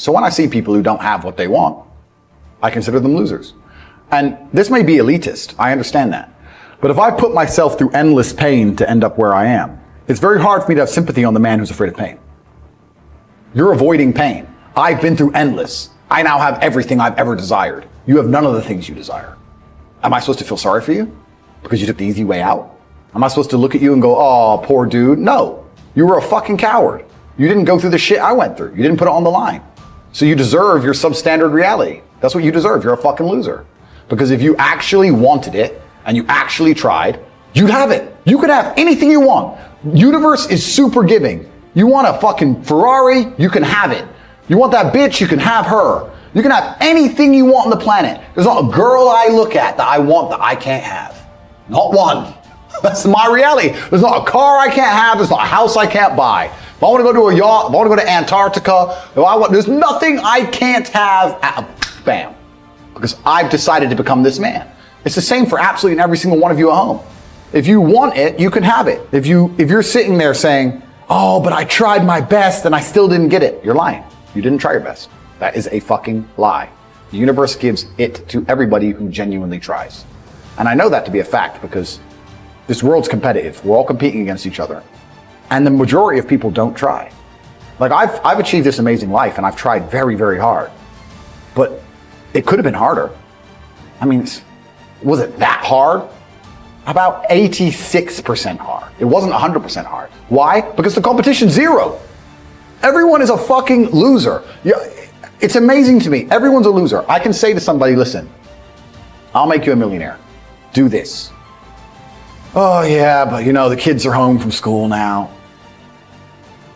So when I see people who don't have what they want, I consider them losers. And this may be elitist, I understand that. But if I put myself through endless pain to end up where I am, it's very hard for me to have sympathy on the man who's afraid of pain. You're avoiding pain. I've been through endless. I now have everything I've ever desired. You have none of the things you desire. Am I supposed to feel sorry for you because you took the easy way out? Am I supposed to look at you and go, oh, poor dude? No, you were a fucking coward. You didn't go through the shit I went through. You didn't put it on the line. So you deserve your substandard reality. That's what you deserve. You're a fucking loser. Because if you actually wanted it and you actually tried, you'd have it. You could have anything you want. Universe is super giving. You want a fucking Ferrari, you can have it. You want that bitch, you can have her. You can have anything you want on the planet. There's not a girl I look at that I want that I can't have. Not one. That's my reality. There's not a car I can't have. There's not a house I can't buy. If I want to go to a yacht, if I want to go to Antarctica, there's nothing I can't have. Bam. Because I've decided to become this man. It's the same for absolutely every single one of you at home. If you want it, you can have it. If you're sitting there saying, oh, but I tried my best and I still didn't get it, you're lying. You didn't try your best. That is a fucking lie. The universe gives it to everybody who genuinely tries. And I know that to be a fact because this world's competitive. We're all competing against each other. And the majority of people don't try. Like I've achieved this amazing life and I've tried very, very hard. But it could have been harder. I mean, was it that hard? About 86% hard. It wasn't 100% hard. Why? Because the competition's zero. Everyone is a fucking loser. It's amazing to me. Everyone's a loser. I can say to somebody, listen, I'll make you a millionaire. Do this. Oh yeah, but the kids are home from school now.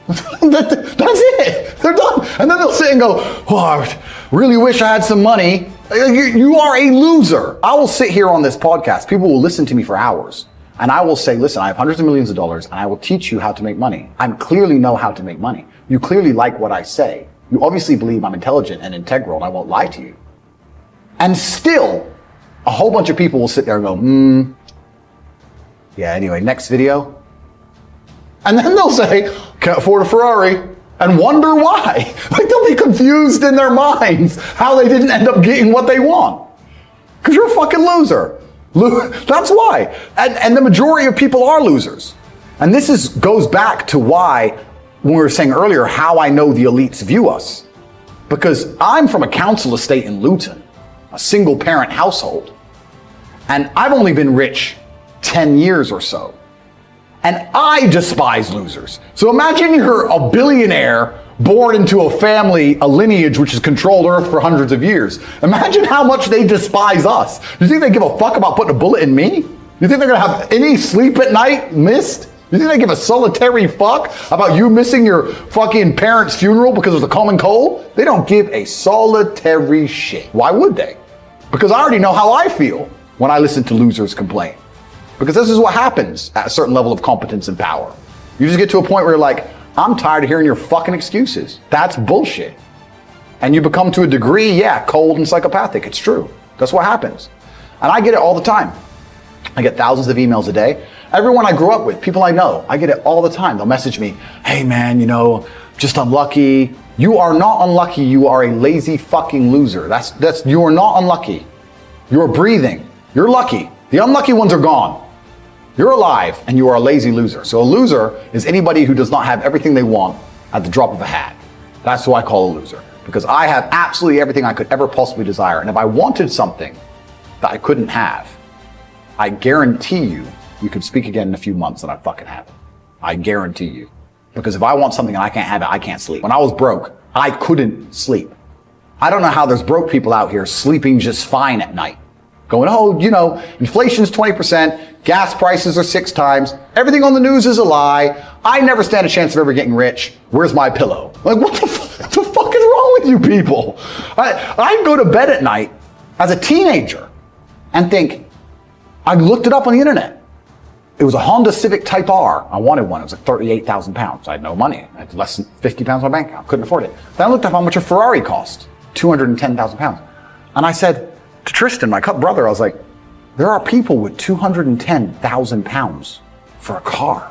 That's it. They're done. And then they'll sit and go, oh, I really wish I had some money. You are a loser. I will sit here on this podcast. People will listen to me for hours. And I will say, listen, I have hundreds of millions of dollars and I will teach you how to make money. I clearly know how to make money. You clearly like what I say. You obviously believe I'm intelligent and integral and I won't lie to you. And still, a whole bunch of people will sit there and go, yeah, anyway, next video. And then they'll say, can't afford a Ferrari, and wonder why. Like they'll be confused in their minds how they didn't end up getting what they want. Because you're a fucking loser. That's why. And the majority of people are losers. And this goes back to why, when we were saying earlier, how I know the elites view us. Because I'm from a council estate in Luton, a single parent household. And I've only been rich 10 years or so. And I despise losers. So imagine you're a billionaire born into a family, a lineage which has controlled Earth for hundreds of years. Imagine how much they despise us. You think they give a fuck about putting a bullet in me? You think they're gonna have any sleep at night missed? You think they give a solitary fuck about you missing your fucking parents' funeral because of the common cold? They don't give a solitary shit. Why would they? Because I already know how I feel when I listen to losers complain. Because this is what happens at a certain level of competence and power. You just get to a point where you're like, I'm tired of hearing your fucking excuses. That's bullshit. And you become, to a degree, yeah, cold and psychopathic. It's true. That's what happens. And I get it all the time. I get thousands of emails a day. Everyone I grew up with, people I know, I get it all the time. They'll message me, hey man, just unlucky. You are not unlucky. You are a lazy fucking loser. You are not unlucky. You're breathing. You're lucky. The unlucky ones are gone. You're alive and you are a lazy loser. So a loser is anybody who does not have everything they want at the drop of a hat. That's who I call a loser. Because I have absolutely everything I could ever possibly desire. And if I wanted something that I couldn't have, I guarantee you could speak again in a few months and I'd fucking have it. I guarantee you. Because if I want something and I can't have it, I can't sleep. When I was broke, I couldn't sleep. I don't know how there's broke people out here sleeping just fine at night. Going, inflation's 20%, gas prices are 6 times, everything on the news is a lie, I never stand a chance of ever getting rich, where's my pillow? Like, what the fuck is wrong with you people? I go to bed at night as a teenager and think, I looked it up on the internet. It was a Honda Civic Type R. I wanted one. It was like 38,000 pounds. I had no money. I had less than 50 pounds in my bank account. Couldn't afford it. Then I looked up how much a Ferrari cost. 210,000 pounds. And I said to Tristan, my brother, I was like, there are people with 210,000 pounds for a car.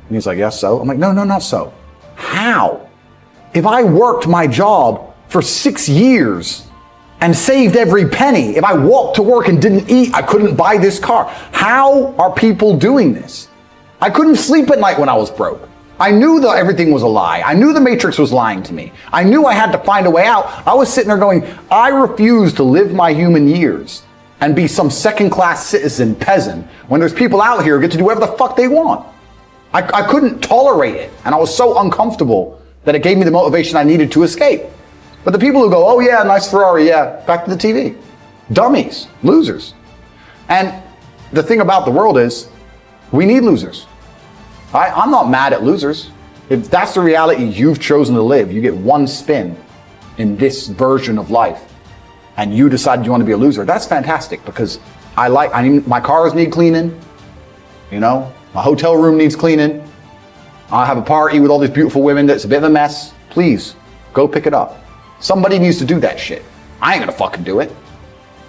And he's like, yes, so? I'm like, no, not so. How? if I worked my job for 6 years and saved every penny, if I walked to work and didn't eat, I couldn't buy this car. How are people doing this? I couldn't sleep at night when I was broke. I knew that everything was a lie. I knew the Matrix was lying to me. I knew I had to find a way out. I was sitting there going, I refuse to live my human years and be some second-class citizen peasant when there's people out here who get to do whatever the fuck they want. I couldn't tolerate it, and I was so uncomfortable that it gave me the motivation I needed to escape. But the people who go, oh yeah, nice Ferrari, yeah, back to the TV. Dummies, losers. And the thing about the world is, we need losers. I'm not mad at losers. If that's the reality you've chosen to live, you get one spin in this version of life, and you decide you want to be a loser, that's fantastic, because my cars need cleaning, you know, my hotel room needs cleaning, I have a party with all these beautiful women that's a bit of a mess. Please, go pick it up. Somebody needs to do that shit. I ain't gonna fucking do it.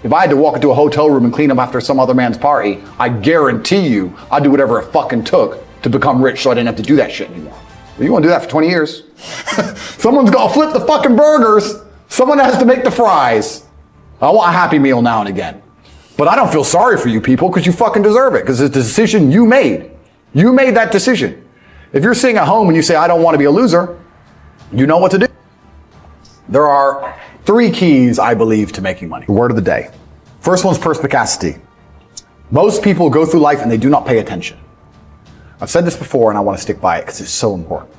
If I had to walk into a hotel room and clean up after some other man's party, I guarantee you I'd do whatever it fucking took to become rich so I didn't have to do that shit anymore. Well, you wanna do that for 20 years? Someone's gotta flip the fucking burgers. Someone has to make the fries. I want a Happy Meal now and again. But I don't feel sorry for you people, because you fucking deserve it, because it's the decision you made. You made that decision. If you're sitting at home and you say, I don't want to be a loser, you know what to do. There are 3 keys, I believe, to making money. The word of the day. First one's perspicacity. Most people go through life and they do not pay attention. I've said this before and I want to stick by it because it's so important.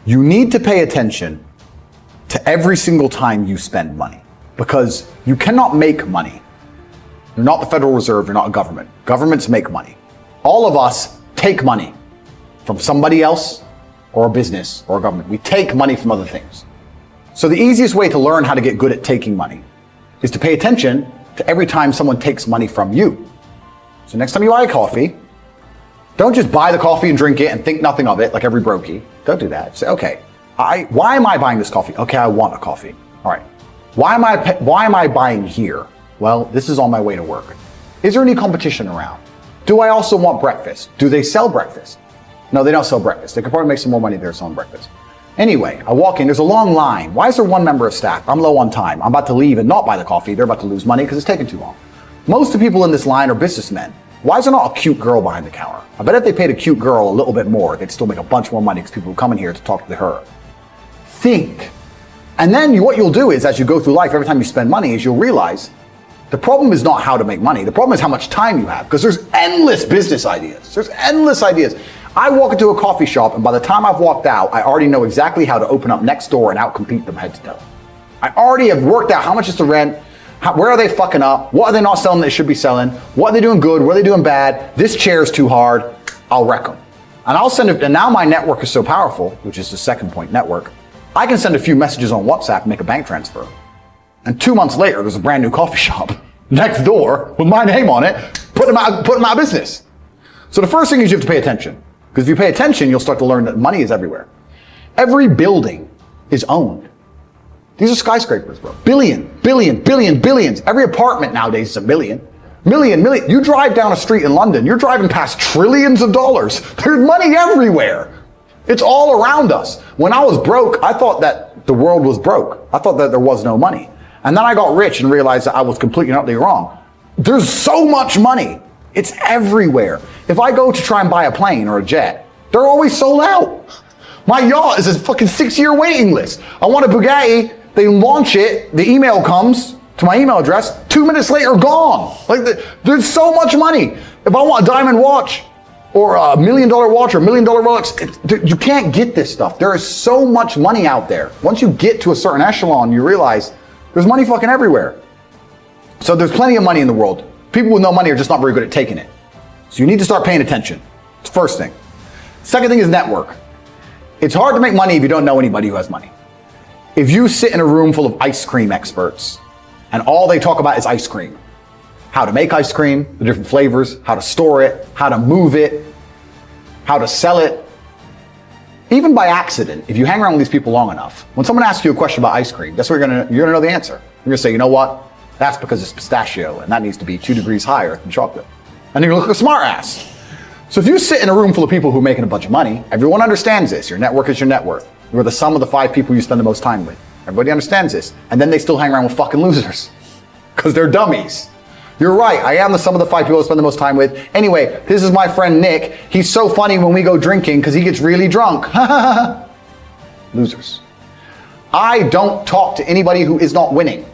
You need to pay attention to every single time you spend money, because you cannot make money. You're not the Federal Reserve, you're not a government. Governments make money. All of us take money from somebody else or a business or a government. We take money from other things. So the easiest way to learn how to get good at taking money is to pay attention to every time someone takes money from you. So next time you buy a coffee, don't just buy the coffee and drink it and think nothing of it like every brokey. Don't do that. Say, okay, why am I buying this coffee? Okay, I want a coffee. All right. Why am I buying here? Well, this is on my way to work. Is there any competition around? Do I also want breakfast? Do they sell breakfast? No, they don't sell breakfast. They could probably make some more money there selling breakfast. Anyway, I walk in, there's a long line. Why is there one member of staff? I'm low on time. I'm about to leave and not buy the coffee. They're about to lose money because it's taking too long. Most of the people in this line are businessmen. Why is there not a cute girl behind the counter? I bet if they paid a cute girl a little bit more, they'd still make a bunch more money because people would come in here to talk to her. Think. And then what you'll do is, as you go through life, every time you spend money, is you'll realize the problem is not how to make money. The problem is how much time you have, because there's endless business ideas. There's endless ideas. I walk into a coffee shop, and by the time I've walked out, I already know exactly how to open up next door and outcompete them head to toe. I already have worked out how much is the rent, where are they fucking up, what are they not selling that they should be selling, what are they doing good, what are they doing bad, this chair's too hard, I'll wreck them. And I'll send it, and now my network is so powerful, which is the second point, network, I can send a few messages on WhatsApp and make a bank transfer. And 2 months later, there's a brand new coffee shop next door with my name on it, put them out of business. So the first thing is you have to pay attention. Because if you pay attention, you'll start to learn that money is everywhere. Every building is owned. These are skyscrapers, bro. Billions. Every apartment nowadays is a million. Million. You drive down a street in London, you're driving past trillions of dollars. There's money everywhere. It's all around us. When I was broke, I thought that the world was broke. I thought that there was no money. And then I got rich and realized that I was completely and utterly wrong. There's so much money. It's everywhere. If I go to try and buy a plane or a jet, they're always sold out. My yacht is a fucking 6-year waiting list. I want a Bugatti, they launch it, the email comes to my email address, 2 minutes later, gone. There's so much money. If I want a diamond watch, or a $1 million watch, or $1 million Rolex, you can't get this stuff. There is so much money out there. Once you get to a certain echelon, you realize there's money fucking everywhere. So there's plenty of money in the world. People with no money are just not very good at taking it. So you need to start paying attention. It's the first thing. Second thing is network. It's hard to make money if you don't know anybody who has money. If you sit in a room full of ice cream experts and all they talk about is ice cream, how to make ice cream, the different flavors, how to store it, how to move it, how to sell it, even by accident, if you hang around with these people long enough, when someone asks you a question about ice cream, that's what you're gonna know the answer. You're gonna say, you know what? That's because it's pistachio, and that needs to be 2 degrees higher than chocolate. And you're gonna look like a smart ass. So if you sit in a room full of people who are making a bunch of money, everyone understands this. Your network is your net worth. You are the sum of the 5 people you spend the most time with. Everybody understands this. And then they still hang around with fucking losers. Because they're dummies. You're right, I am the sum of the 5 people I spend the most time with. Anyway, this is my friend Nick. He's so funny when we go drinking because he gets really drunk. Losers. I don't talk to anybody who is not winning.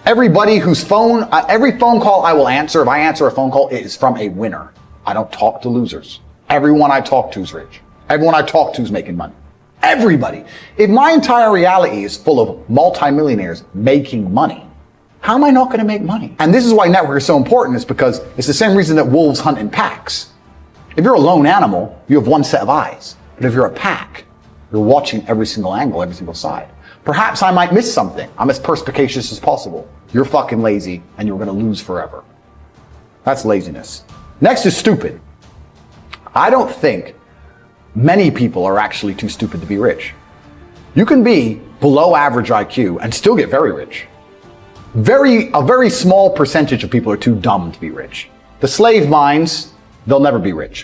Everybody whose phone, every phone call I will answer, if I answer a phone call, it is from a winner. I don't talk to losers. Everyone I talk to is rich. Everyone I talk to is making money. Everybody. If my entire reality is full of multimillionaires making money, how am I not going to make money? And this is why network is so important, is because it's the same reason that wolves hunt in packs. If you're a lone animal, you have one set of eyes. But if you're a pack, you're watching every single angle, every single side. Perhaps I might miss something. I'm as perspicacious as possible. You're fucking lazy and you're going to lose forever. That's laziness. Next is stupid. I don't think many people are actually too stupid to be rich. You can be below average IQ and still get very rich. A very small percentage of people are too dumb to be rich. The slave minds, they'll never be rich.